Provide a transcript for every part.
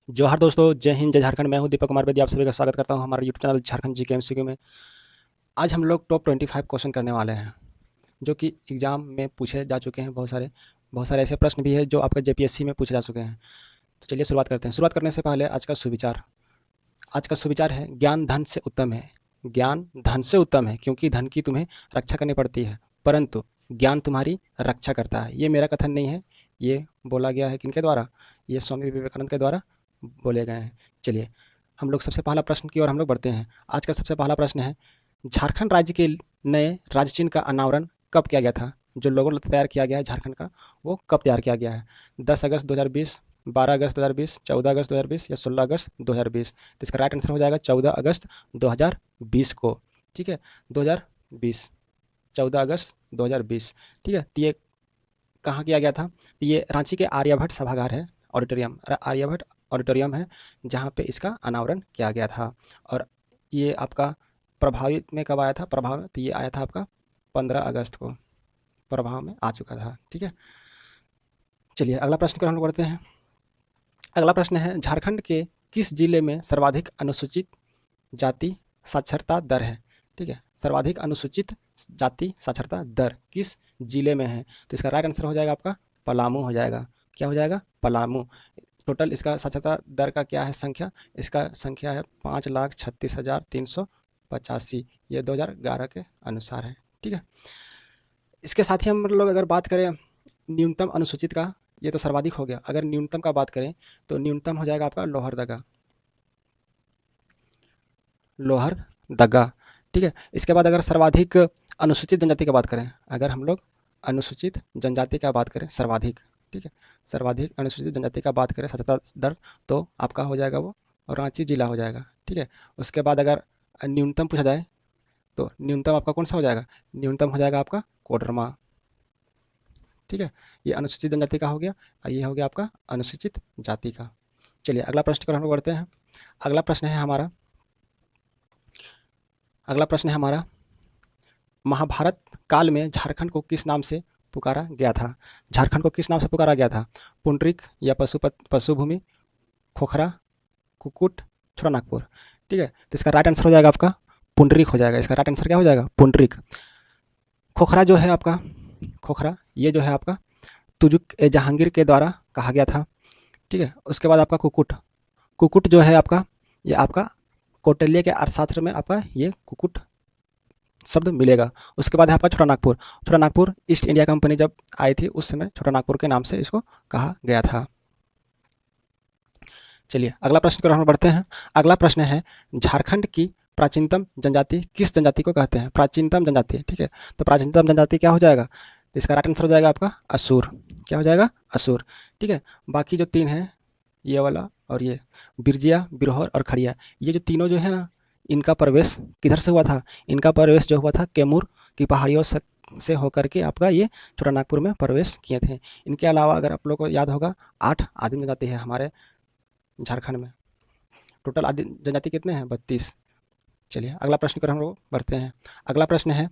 जोहार दोस्तों, जय हिंद, जय झारखंड। मैं हूं दीपक कुमार बेदी, आप सभी का स्वागत करता हूं हमारे YouTube channel Jharkhand GK MCQ में। आज हम लोग टॉप 25 क्वेश्चन करने वाले हैं जो कि एग्जाम में पूछे जा चुके हैं। बहुत सारे ऐसे प्रश्न भी हैं जो आपके जेपीएससी में पूछे जा चुके हैं। तो चलिए शुरुआत करते हैं। शुरुआत करने से पहले आज का सुविचार है, ज्ञान धन से उत्तम है। ज्ञान धन से उत्तम है क्योंकि धन की तुम्हें रक्षा करनी पड़ती है, परंतु ज्ञान तुम्हारी रक्षा करता है। ये मेरा कथन नहीं है, ये बोला गया है किनके द्वारा? ये स्वामी विवेकानंद के द्वारा बोले गए हैं। चलिए हम लोग सबसे पहला प्रश्न की ओर हम लोग बढ़ते हैं। आज का सबसे पहला प्रश्न है, झारखंड राज्य के नए राज्य चिन्ह का अनावरण कब किया गया था? जो लोगो तैयार किया गया है झारखंड का, वो कब तैयार किया गया है? 10 अगस्त 2020, 12 अगस्त 2020, 14 अगस्त 2020 या 16 अगस्त 2020? तो इसका राइट आंसर हो जाएगा 14 अगस्त 2020 को। ठीक है, 2020, 14 अगस्त 2020। ठीक है, तो ये कहाँ किया गया था? ये रांची के आर्यभट्ट सभागार है, आर्यभट्ट ऑडिटोरियम है, जहाँ पे इसका अनावरण किया गया था। और ये आपका प्रभावित में कब आया था? प्रभाव में तो ये आया था आपका 15 अगस्त को, प्रभाव में आ चुका था। ठीक है, चलिए अगला प्रश्न को हम लोग बढ़ते हैं। अगला प्रश्न है, झारखंड के किस जिले में सर्वाधिक अनुसूचित जाति साक्षरता दर है? ठीक है, सर्वाधिक अनुसूचित जाति साक्षरता दर किस जिले में है? तो इसका राइट आंसर हो जाएगा आपका पलामू हो जाएगा। क्या हो जाएगा? पलामू। टोटल इसका साक्षरता दर का क्या है संख्या? इसका संख्या है 5,36,385। ये 2011 के अनुसार है। ठीक है, इसके साथ ही हम लोग अगर बात करें न्यूनतम अनुसूचित का, ये तो सर्वाधिक हो गया। अगर न्यूनतम का बात करें तो न्यूनतम हो जाएगा आपका लोहरदगा। ठीक है, इसके बाद अगर सर्वाधिक अनुसूचित जनजाति की बात करें, अगर हम लोग अनुसूचित जनजाति का बात करें सर्वाधिक, ठीक है, सर्वाधिक अनुसूचित जनजाति का बात करें साक्षरता दर, तो आपका हो जाएगा वो रांची जिला हो जाएगा। ठीक है, उसके बाद अगर न्यूनतम पूछा जाए तो न्यूनतम आपका कौन सा हो जाएगा? न्यूनतम हो जाएगा आपका कोडरमा। ठीक है, ये अनुसूचित जनजाति का हो गया और ये हो गया आपका अनुसूचित जाति का। चलिए अगला प्रश्न पर हम लोग बढ़ते हैं। अगला प्रश्न है हमारा, महाभारत काल में झारखंड को किस नाम से पुकारा गया था? झारखंड को किस नाम से पुकारा गया था? पुंडरीक या पशुभूमि, खोखरा, कुकुट, छोटानागपुर? ठीक है, तो इसका राइट आंसर हो जाएगा आपका पुंडरीक हो जाएगा। इसका राइट आंसर क्या हो जाएगा? पुंडरीक। खोखरा जो है आपका, खोखरा ये जो है आपका तुजुक ए जहांगीर के द्वारा कहा गया था। ठीक है, उसके बाद आपका कुकुट जो है आपका, ये आपका कौटिल्य के अर्थशास्त्र में आपका ये कुकुट शब्द मिलेगा। उसके बाद है आपका छोटानागपुर ईस्ट इंडिया कंपनी जब आई थी उस समय छोटानागपुर के नाम से इसको कहा गया था। चलिए अगला प्रश्न की ओर हम बढ़ते हैं। अगला प्रश्न है, झारखंड की प्राचीनतम जनजाति किस जनजाति को कहते हैं? प्राचीनतम जनजाति। ठीक है, तो प्राचीनतम जनजाति क्या हो जाएगा? तो इसका राइट आंसर हो जाएगा आपका असुर। क्या हो जाएगा? असुर। ठीक है, बाकी जो तीन हैं, ये वाला और ये बिरजिया, बिरहोर और खड़िया, ये जो तीनों जो है ना, इनका प्रवेश किधर से हुआ था? इनका प्रवेश जो हुआ था कैमूर की पहाड़ियों से होकर के आपका ये छोटानागपुर में प्रवेश किए थे। इनके अलावा अगर आप लोग को याद होगा 8 आदिम जनजाति है हमारे झारखंड में। टोटल आदिम जनजाति कितने हैं? 32। चलिए अगला प्रश्न पर हम लोग बढ़ते हैं। अगला प्रश्न है,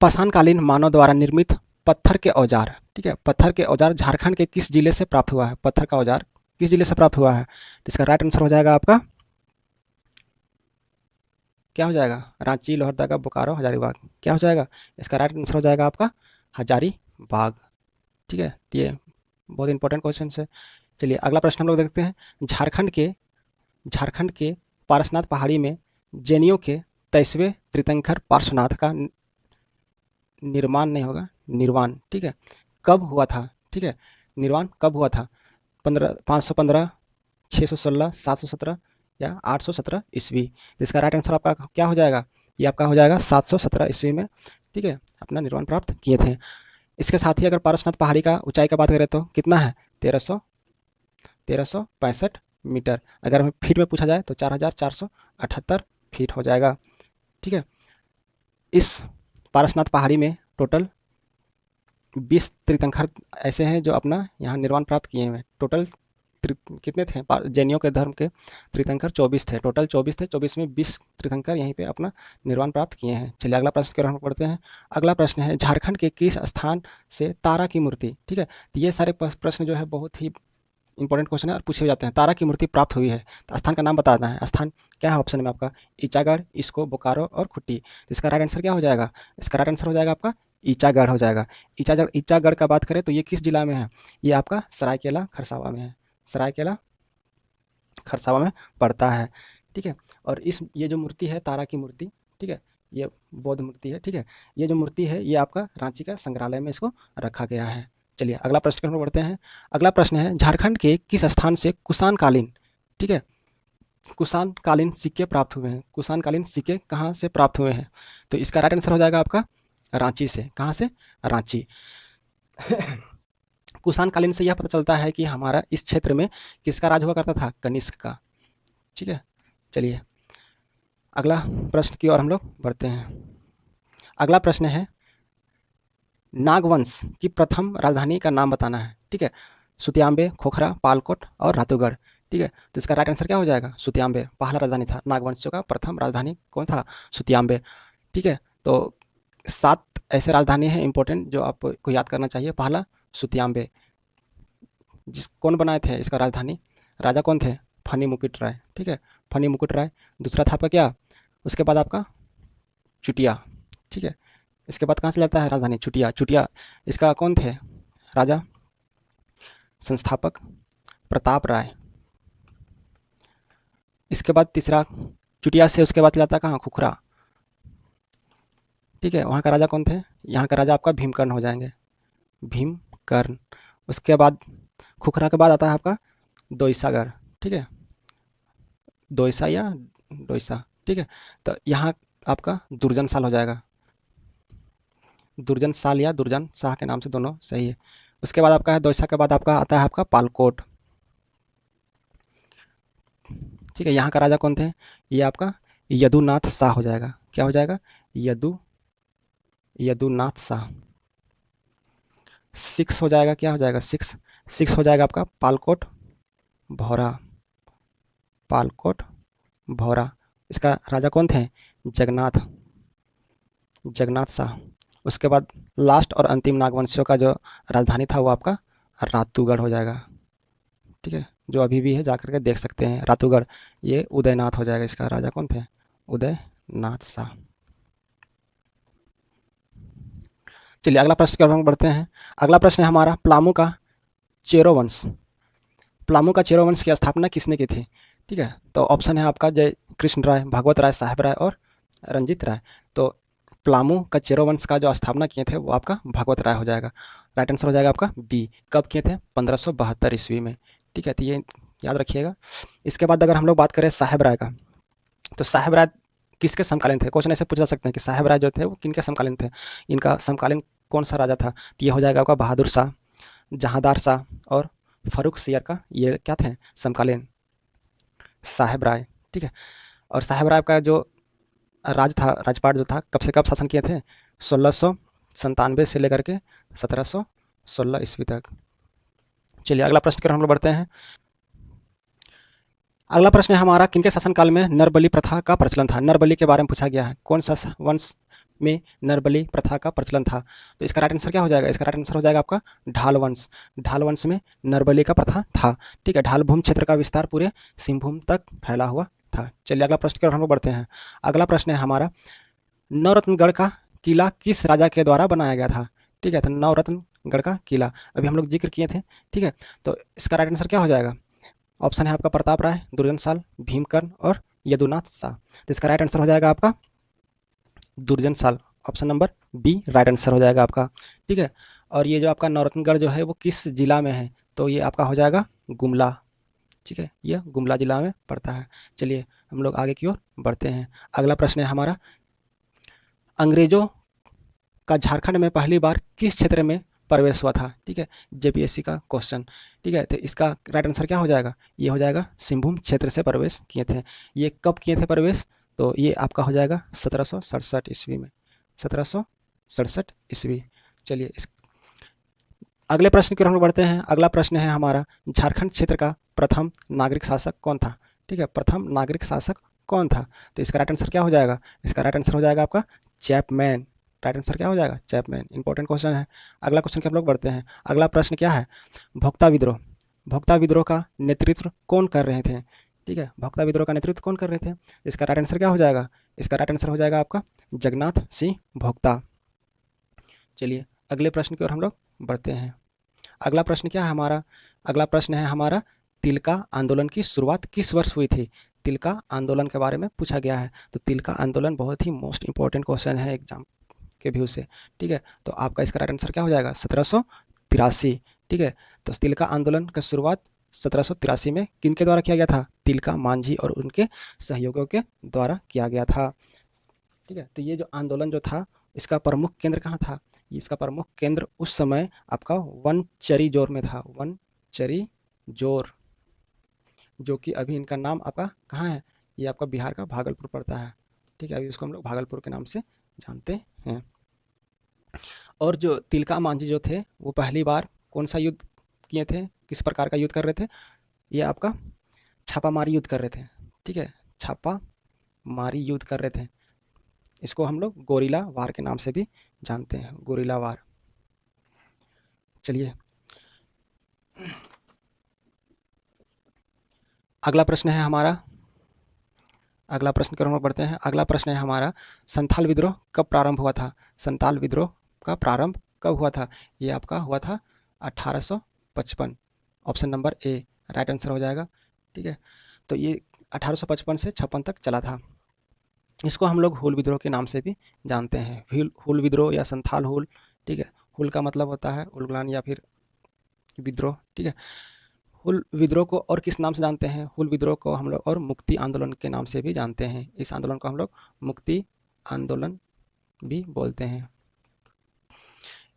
पाषाणकालीन मानव द्वारा निर्मित पत्थर के औजार, ठीक है, पत्थर के औजार झारखंड के किस जिले से प्राप्त हुआ है? पत्थर का औजार किस जिले से प्राप्त हुआ है? तो इसका राइट आंसर हो जाएगा आपका क्या हो जाएगा? रांची, लोहरदगा, बोकारो, हजारीबाग। क्या हो जाएगा? इसका राइट आंसर हो जाएगा आपका हजारीबाग। ठीक है, तो ये बहुत इंपॉर्टेंट क्वेश्चन है। चलिए अगला प्रश्न हम लोग देखते हैं। झारखंड के पारसनाथ पहाड़ी में जैनियों के 23वें तीर्थंकर पार्श्वनाथ का निर्माण नहीं होगा, निर्वाण, ठीक है, कब हुआ था? ठीक है, निर्वाण कब हुआ था? 515, 616, 717 या 817 ईस्वी? इसका राइट आंसर आपका क्या हो जाएगा? ये आपका हो जाएगा 717 ईस्वी में, ठीक है, अपना निर्वाण प्राप्त किए थे। इसके साथ ही अगर पारसनाथ पहाड़ी का ऊंचाई का बात करें तो कितना है? 1365 मीटर। अगर हमें फीट में पूछा जाए तो 4478 फीट हो जाएगा। ठीक है, इस पारसनाथ पहाड़ी में टोटल 20 तीर्थंकर ऐसे हैं जो अपना यहाँ निर्वाण प्राप्त किए हुए हैं। टोटल कितने थे जैनियों के धर्म के तीर्थंकर? 24 थे, टोटल 24 थे। 24 में 20 तीर्थंकर यहीं पे अपना निर्वाण प्राप्त किए हैं। चलिए अगला प्रश्न की ओर हम पढ़ते हैं। अगला प्रश्न है, झारखंड के किस स्थान से तारा की मूर्ति, ठीक है, तो ये सारे प्रश्न जो है बहुत ही इंपॉर्टेंट क्वेश्चन है और पूछे जाते हैं। तारा की मूर्ति प्राप्त हुई है, तो स्थान का नाम बताना है। स्थान क्या है ऑप्शन में आपका? ईचागढ़, इसको, बोकारो और खुट्टी। तो इसका राइट आंसर क्या हो जाएगा? इसका राइट आंसर हो जाएगा आपका ईचागढ़ हो जाएगा। ईचागढ़ का बात करें तो ये किस जिला में है? ये आपका सरायकेला खरसावा में है। सरायकेला खरसावा में पड़ता है, ठीक है। और ये जो मूर्ति है तारा की मूर्ति, ठीक है, ये बौद्ध मूर्ति है, ठीक है। ये जो मूर्ति है ये आपका रांची का संग्रहालय में इसको रखा गया है। चलिए अगला प्रश्न की ओर बढ़ते हैं। अगला प्रश्न है झारखंड के किस स्थान से कुषाण कालीन, ठीक है, कुषाण कालीन सिक्के प्राप्त हुए हैं? कुषाण कालीन सिक्के कहाँ से प्राप्त हुए हैं? तो इसका राइट आंसर हो जाएगा आपका रांची से। कहाँ से? रांची। कुषाण कालीन से यह पता चलता है कि हमारा इस क्षेत्र में किसका राज हुआ करता था? कनिष्क का, ठीक है। चलिए अगला प्रश्न की ओर हम लोग बढ़ते हैं। अगला प्रश्न है नागवंश की प्रथम राजधानी का नाम बताना है, ठीक है। सुतियांबे, खोखरा, पालकोट और रातूगढ़, ठीक है। तो इसका राइट आंसर क्या हो जाएगा? सुतियांबे पहला राजधानी था। नागवंशियों का प्रथम राजधानी कौन था? सुतियांबे, ठीक है। तो 7 ऐसे राजधानी हैं इंपॉर्टेंट जो आपको याद करना चाहिए। पहला सुतियांबे, कौन बनाए थे इसका राजधानी? राजा कौन थे? फनी मुकुट राय, ठीक है, फनी मुकुट राय। दूसरा था आपका क्या? उसके बाद आपका चुटिया, ठीक है। इसके बाद कहाँ से लेता है राजधानी? चुटिया। इसका कौन थे राजा? संस्थापक प्रताप राय। इसके बाद तीसरा चुटिया से उसके बाद लाता कहाँ? खुखरा, ठीक है। वहाँ का राजा कौन थे? यहाँ का राजा आपका भीमकर्ण हो जाएंगे, भीमकर्ण। उसके बाद खुखरा के बाद आता है आपका दोईसागढ़, ठीक है, दोईसा या डोईसा, ठीक है। तो यहाँ आपका दुर्जन साल हो जाएगा, दुर्जन साल या दुर्जन शाह के नाम से दोनों सही है। उसके बाद आपका है दोईसा के बाद आपका आता है आपका पालकोट, ठीक है। यहाँ का राजा कौन थे? ये आपका यदुनाथ शाह हो जाएगा। क्या हो जाएगा? यदुनाथ शाह। 6 हो जाएगा, क्या हो जाएगा? 6 हो जाएगा आपका पालकोट भौरा, पालकोट भौरा। इसका राजा कौन थे? जगन्नाथ शाह। उसके बाद लास्ट और अंतिम नागवंशियों का जो राजधानी था वो आपका रातूगढ़ हो जाएगा, ठीक है, जो अभी भी है, जाकर के देख सकते हैं रातूगढ़। ये उदयनाथ हो जाएगा। इसका राजा कौन थे? उदयनाथ शाह। चलिए अगला प्रश्न की ओर हम बढ़ते हैं। अगला प्रश्न है हमारा प्लामू का चेरो वंश। प्लामू का चेरो वंश की स्थापना किसने की थी? ठीक है, तो ऑप्शन है आपका जय कृष्ण राय, भागवत राय, साहेब राय और रंजीत राय। तो प्लामू का चेरो वंश का जो स्थापना किए थे वो आपका भागवत राय हो जाएगा। राइट आंसर हो जाएगा आपका बी। कब किए थे? 1572 ईस्वी में, ठीक है, तो ये याद रखिएगा। इसके बाद अगर हम लोग बात करें साहेब राय का, तो साहेब राय किसके समकालीन थे? क्वेश्चन ऐसे पूछ जा सकते हैं कि साहेब राय जो थे वो किनके समकालीन थे? इनका समकालीन कौन सा राजा था? तो ये हो जाएगा आपका बहादुर शाह, जहांदार शाह और फर्रुख सियर का ये क्या थे? समकालीन साहेब राय, ठीक है। और साहेब राय का जो राजपाट जो था, कब से कब शासन किए थे? 1697 से लेकर के 1716 ईस्वी तक। चलिए अगला प्रश्न की ओर हम लोग बढ़ते हैं। अगला प्रश्न है हमारा किनके शासनकाल में नरबलि प्रथा का प्रचलन था? नरबलि के बारे में पूछा गया है। कौन सा वंश में नरबलि प्रथा का प्रचलन था? तो इसका राइट आंसर क्या हो जाएगा? इसका राइट आंसर हो जाएगा आपका ढाल वंश। ढाल वंश में नरबलि का प्रथा था, ठीक है। ढाल भूमि क्षेत्र का विस्तार पूरे सिंहभूम तक फैला हुआ था। चलिए अगला प्रश्न की ओर हम लोग बढ़ते हैं। अगला प्रश्न है हमारा नवरत्नगढ़ का किला किस राजा के द्वारा बनाया गया था? ठीक है, तो नवरत्नगढ़ का किला अभी हम लोग जिक्र किए थे, ठीक है। तो इसका राइट आंसर क्या हो जाएगा? ऑप्शन है आपका प्रताप राय, दुर्जन साल, भीमकर्ण और यदुनाथ शाह। तो इसका राइट आंसर हो जाएगा आपका Durjan Sal, option number B right answer हो जाएगा आपका, ठीक है। और ये जो आपका नवरत्नगढ़ जो है वो किस जिला में है? तो ये आपका हो जाएगा गुमला, ठीक है, यह गुमला जिला में पड़ता है। चलिए हम लोग आगे की ओर बढ़ते हैं। अगला प्रश्न है हमारा अंग्रेजों का झारखंड में पहली बार किस क्षेत्र में प्रवेश हुआ था? ठीक है, जेपीएससी का क्वेश्चन, ठीक है। तो इसका राइट आंसर क्या हो जाएगा? ये हो जाएगा सिंहभूम क्षेत्र से प्रवेश किए थे। ये कब किए थे प्रवेश? तो ये आपका हो जाएगा 1767 ईस्वी में, 1767 ईस्वी। चलिए इस अगले प्रश्न की ओर हम बढ़ते हैं। अगला प्रश्न है हमारा झारखंड क्षेत्र का प्रथम नागरिक शासक कौन था? ठीक है, प्रथम नागरिक शासक कौन था? तो इसका राइट आंसर क्या हो जाएगा? इसका राइट आंसर हो जाएगा आपका चैपमैन। राइट आंसर क्या हो जाएगा? चैपमैन। इंपॉर्टेंट क्वेश्चन है। अगला क्वेश्चन के हम लोग बढ़ते हैं। अगला प्रश्न क्या है? भोक्ता विद्रोह भोक्ता विद्रोह का नेतृत्व कौन कर रहे थे? ठीक है, भोक्ता विद्रोह का नेतृत्व कौन कर रहे थे? इसका राइट आंसर क्या हो जाएगा? इसका राइट आंसर हो जाएगा आपका जगन्नाथ सिंह भोक्ता। चलिए अगले प्रश्न की ओर हम लोग बढ़ते हैं। अगला प्रश्न क्या है हमारा? अगला प्रश्न है हमारा, तिलका आंदोलन की शुरुआत किस वर्ष हुई थी? तिलका आंदोलन के बारे में पूछा गया है। तो तिलका आंदोलन बहुत ही मोस्ट इंपॉर्टेंट क्वेश्चन है एग्जाम के व्यू से। ठीक है, तो आपका इसका राइट आंसर क्या हो जाएगा? 1783। ठीक है, तो तिलका आंदोलन का शुरुआत 1783 में किनके द्वारा किया गया था? तिलका मांझी और उनके सहयोगियों के द्वारा किया गया था। ठीक है, तो ये जो आंदोलन जो था, इसका प्रमुख केंद्र कहाँ था? इसका प्रमुख केंद्र उस समय आपका वनचरी जोर में था। वनचरी जोर, जो कि अभी इनका नाम आपका कहाँ है? ये आपका बिहार का भागलपुर पड़ता है। ठीक है, अभी उसको हम लोग भागलपुर के नाम से जानते हैं। और जो तिलका मांझी जो थे, वो पहली बार कौन सा युद्ध किए थे? किस प्रकार का युद्ध कर रहे थे? ये आपका छापामारी युद्ध कर रहे थे। ठीक है, छापामारी युद्ध कर रहे थे। इसको हम लोग गोरिल्ला वार के नाम से भी जानते हैं, गोरिल्ला वार। चलिए अगला प्रश्न है हमारा, अगला प्रश्न की ओर हम लोग बढ़ते हैं। अगला प्रश्न है हमारा, संथाल विद्रोह कब प्रारंभ हुआ था? संथाल विद्रोह का प्रारंभ कब हुआ था? ये आपका हुआ था 1855। Option number A right answer हो जाएगा। ठीक है, तो ये 1855 से 56 तक चला था। इसको हम लोग हुल विद्रोह के नाम से भी जानते हैं, हुल विद्रोह या संथाल हुल। ठीक है, हुल का मतलब होता है उलगुलान या फिर विद्रोह। ठीक है, हुल विद्रोह को और किस नाम से जानते हैं? हुल विद्रोह को हम लोग और मुक्ति आंदोलन के नाम से भी जानते हैं। इस आंदोलन को हम लोग मुक्ति आंदोलन भी बोलते हैं।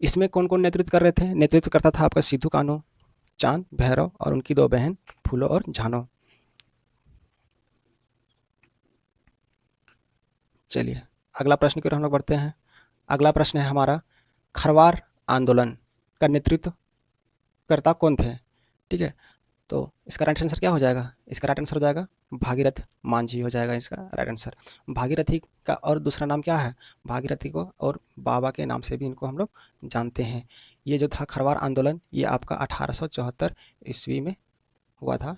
इसमें कौन कौन नेतृत्व कर रहे थे? नेतृत्व करता था आपका सिद्धू कान्हू, चांद भैरव और उनकी दो बहन फूलो और झानो। चलिए अगला प्रश्न की ओर हम लोग बढ़ते हैं। अगला प्रश्न है हमारा, खरवार आंदोलन का नेतृत्व करता कौन थे? ठीक है, तो इसका राइट आंसर क्या हो जाएगा? इसका राइट आंसर हो जाएगा भागीरथ मांझी हो जाएगा इसका राइट आंसर। भागीरथी का और दूसरा नाम क्या है? भागीरथी को और बाबा के नाम से भी इनको हम लोग जानते हैं। ये जो था खरवार आंदोलन, ये आपका 1874 ईस्वी में हुआ था।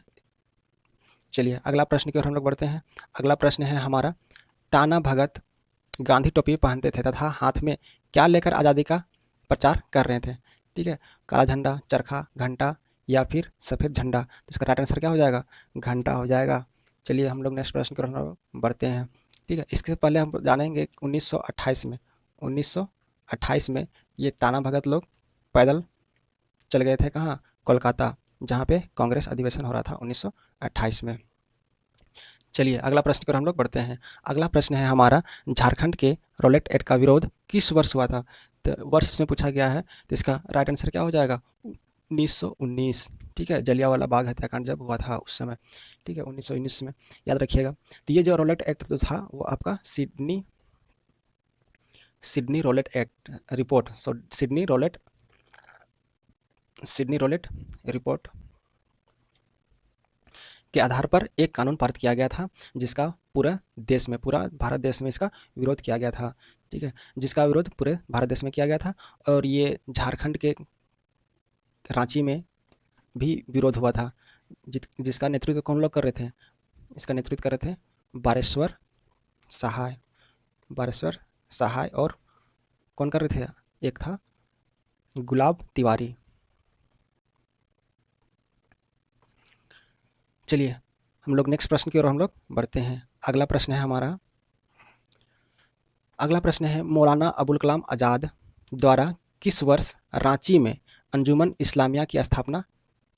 चलिए अगला प्रश्न की ओर हम लोग बढ़ते हैं। अगला प्रश्न है हमारा, टाना भगत गांधी टोपी पहनते थे तथा हाथ में क्या लेकर आज़ादी का प्रचार कर रहे थे? ठीक है, काला झंडा, चरखा, घंटा या फिर सफ़ेद झंडा। तो इसका राइट आंसर क्या हो जाएगा? घंटा हो जाएगा। चलिए हम लोग नेक्स्ट प्रश्न की ओर बढ़ते हैं। ठीक है, इसके पहले हम जानेंगे 1928 में, 1928 में ये टाना भगत लोग पैदल चल गए थे कहाँ? कोलकाता, जहाँ पे कांग्रेस अधिवेशन हो रहा था 1928 में। चलिए अगला प्रश्न की ओर हम लोग बढ़ते हैं। अगला प्रश्न है हमारा, झारखंड के रोलेट एक्ट का विरोध किस वर्ष हुआ था? तो वर्ष इसमें पूछा गया है, तो इसका राइट आंसर क्या हो जाएगा? 1919। ठीक है, जलियांवाला बाग हत्याकांड जब हुआ था उस समय। ठीक है, 1919 में, याद रखिएगा। तो ये जो रोलेट एक्ट जो था वो आपका Sydney Rowlatt act report, Sydney Rowlatt report के आधार पर एक कानून पारित किया गया था, जिसका पूरा देश में, पूरा भारत देश में इसका विरोध किया गया था। ठीक है, जिसका विरोध पूरे भारत देश में किया गया था। और ये झारखंड के रांची में भी विरोध हुआ था, जिसका नेतृत्व कौन लोग कर रहे थे? इसका नेतृत्व कर रहे थे बारेश्वर सहाय और कौन कर रहे थे? एक था गुलाब तिवारी। चलिए हम लोग नेक्स्ट प्रश्न की ओर हम लोग बढ़ते हैं। अगला प्रश्न है हमारा, अगला प्रश्न है, मौलाना अबुल कलाम आज़ाद द्वारा किस वर्ष रांची में अंजुमन इस्लामिया की स्थापना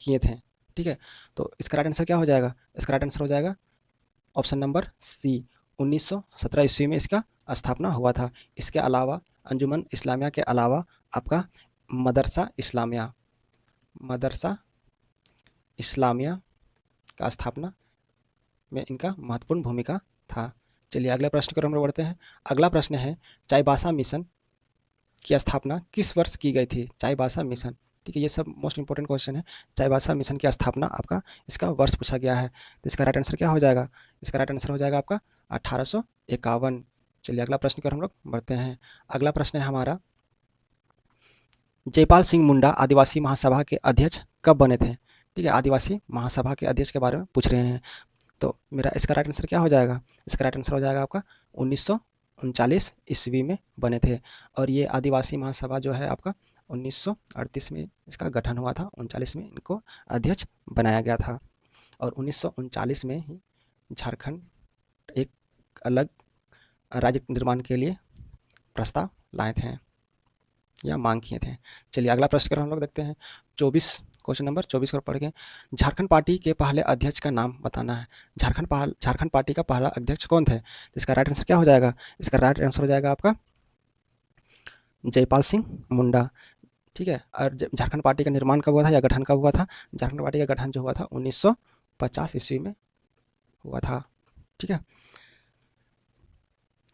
किए थे? ठीक है, तो इसका राइट आंसर क्या हो जाएगा? इसका राइट आंसर हो जाएगा ऑप्शन नंबर सी, 1917 ईस्वी में इसका स्थापना हुआ था। इसके अलावा अंजुमन इस्लामिया के अलावा आपका मदरसा इस्लामिया का स्थापना में इनका महत्वपूर्ण भूमिका था। चलिए अगले प्रश्न की ओर हम लोग बढ़ते हैं। अगला प्रश्न है, चाईबासा मिशन की स्थापना किस वर्ष की गई थी? चाईबासा मिशन, ठीक है, ये सब मोस्ट इंपॉर्टेंट क्वेश्चन है। चाईबासा मिशन की स्थापना आपका इसका वर्ष पूछा गया है, तो इसका राइट आंसर क्या हो जाएगा? इसका राइट आंसर हो जाएगा आपका 1851। चलिए अगला प्रश्न की ओर हम लोग बढ़ते हैं। अगला प्रश्न है हमारा, जयपाल सिंह मुंडा आदिवासी महासभा के अध्यक्ष कब बने थे? ठीक है, आदिवासी महासभा के अध्यक्ष के बारे में पूछ रहे हैं। तो मेरा इसका राइट आंसर क्या हो जाएगा? इसका राइट आंसर हो जाएगा आपका 1939 ईस्वी में बने थे। और ये आदिवासी महासभा जो है आपका 1938 में इसका गठन हुआ था, 39 में इनको अध्यक्ष बनाया गया था। और 1939 में ही झारखंड एक अलग राज्य निर्माण के लिए प्रस्ताव लाए थे या मांग किए थे। चलिए अगला प्रश्न कर हम लोग देखते हैं 24, क्वेश्चन नंबर 24 को पढ़ के। झारखंड पार्टी के पहले अध्यक्ष का नाम बताना है। झारखंड पार्टी का पहला अध्यक्ष कौन थे? इसका राइट आंसर क्या हो जाएगा? इसका राइट आंसर हो जाएगा आपका जयपाल सिंह मुंडा। ठीक है, और झारखंड पार्टी का निर्माण कब हुआ था या गठन कब हुआ था? झारखंड पार्टी का गठन जो हुआ था 1950 ईस्वी में हुआ था। ठीक है,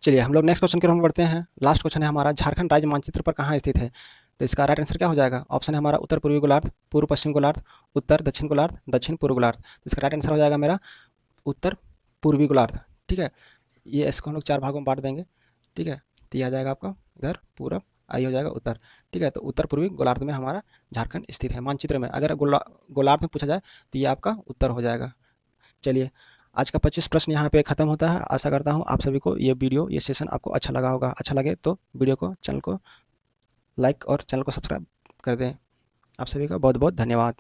चलिए हम लोग नेक्स्ट क्वेश्चन की ओर बढ़ते हैं। लास्ट क्वेश्चन है हमारा, झारखंड राज्य मानचित्र पर कहाँ स्थित है? तो इसका राइट आंसर क्या हो जाएगा? ऑप्शन है हमारा उत्तर पूर्वी गोलार्ध, पूर्व पश्चिम गोलार्ध, उत्तर दक्षिण गोलार्ध, दक्षिण पूर्व गोलार्ध। तो इसका राइट आंसर हो जाएगा मेरा उत्तर पूर्वी गोलार्ध। ठीक है, ये इसको हम लोग 4 भागों में बांट देंगे। ठीक है, तो ये आ जाएगा आपका इधर पूरब, आई हो जाएगा उत्तर। ठीक है, तो उत्तर पूर्वी गोलार्ध में हमारा झारखंड स्थित है मानचित्र में। अगर गोलार्ध में पूछा जाए तो ये आपका उत्तर हो जाएगा। चलिए आज का 25 प्रश्न यहाँ पे ख़त्म होता है। आशा करता हूँ आप सभी को ये वीडियो, ये सेशन आपको अच्छा लगा होगा। अच्छा लगे तो वीडियो को, चैनल को लाइक और चैनल को सब्सक्राइब कर दें। आप सभी का बहुत बहुत धन्यवाद।